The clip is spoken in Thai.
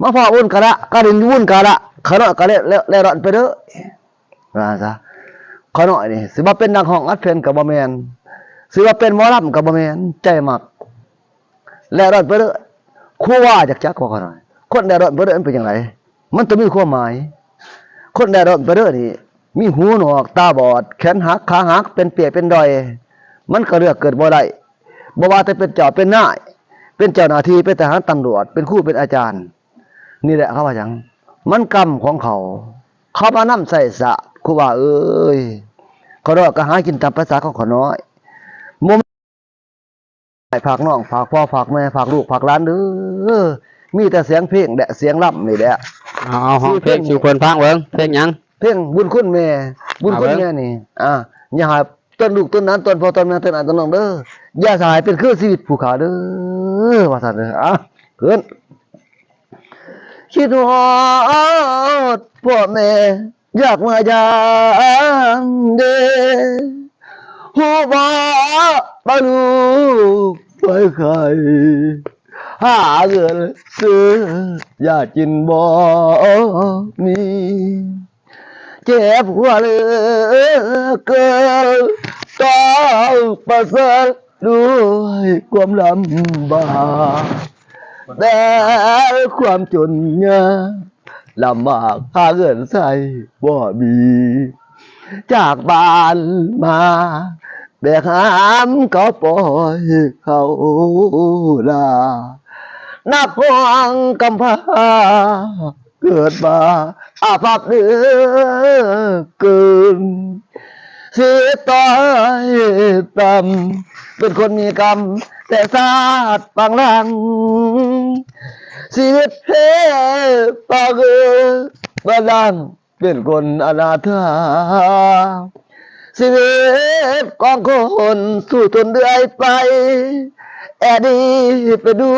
มาพ่อวุ่นกะละกะดินวุ่นกะละขน้อยกะแล้วร้อนไปเด้อว่าซะขน้อยนี่สิว่าเป็นนักห้องอัดเพลงก็บ่แม่นสิว่าเป็นหมอลำก็บ่แม่นใจมักแล้วร้อนไปเด้อครูว่าจักว่าขน้อยคนแล้วร้อนไปเด้อมันเป็นจังไดมันต้องมีความหมายคนแล้วร้อนไปเด้อนี่มีหูหนวกตาบอดแขนหักขาหักเป็นเปียกเป็นดอยมันก็เลือกเกิดบ่ได้บ่ว่าแต่เป็นเจ้าเป็นนายเป็นเจ้าหน้าที่เป็นทหารตำรวจเป็นครูเป็นอาจารย์นี่แหละเขาว่าหยังมันกรรมของเขาเขามานำใส่สะครูว่าเอ้ยเขาดอกก็หากินตามภาษาของเขาน้อยมุมฝากน้องฝากพ่อฝากแม่ฝากลูกฝากหลานเด้อมีแต่เสียงเพลงแดะเสียงล่ำนี่แหละเอาเพลงสู่คนฟังเบิ่งเพลงหยังเพลงบุญคุณแม่บุญคุณแม่นี่อย่าหาต้นลูกต้นนั้นต้นพ่อต้นแม่ต้นอันต้นน้องเด้ออย่าสายเป็นคือชีวิตผู้ขาเด้อว่าซั่นเด้อเกินคิดฮอดพ่อแม่อยากมายามเด้ฮู้บ่บ่ลูกไปไข่หาเงินซื้อยากินบ่มีเจ็บหัวเหลือเกินต้องประสบด้วยความลำบากแต่ความจนยากลำบากหาเงินใส่บ่มีจากบ้านมาแบกหามเขาปล่อยเขาลานับห่วงกำพร้าเกิดมาอาภัพเหลือเกินเสียตายต่ำเป็นคนมีกรรมแต่ศาสตร์บางหลังชีวิตเพปากเอือบาลังเป็นคนอนาถาชีวิตของคนสู้ทนเรื่อยไปแอดีไปดู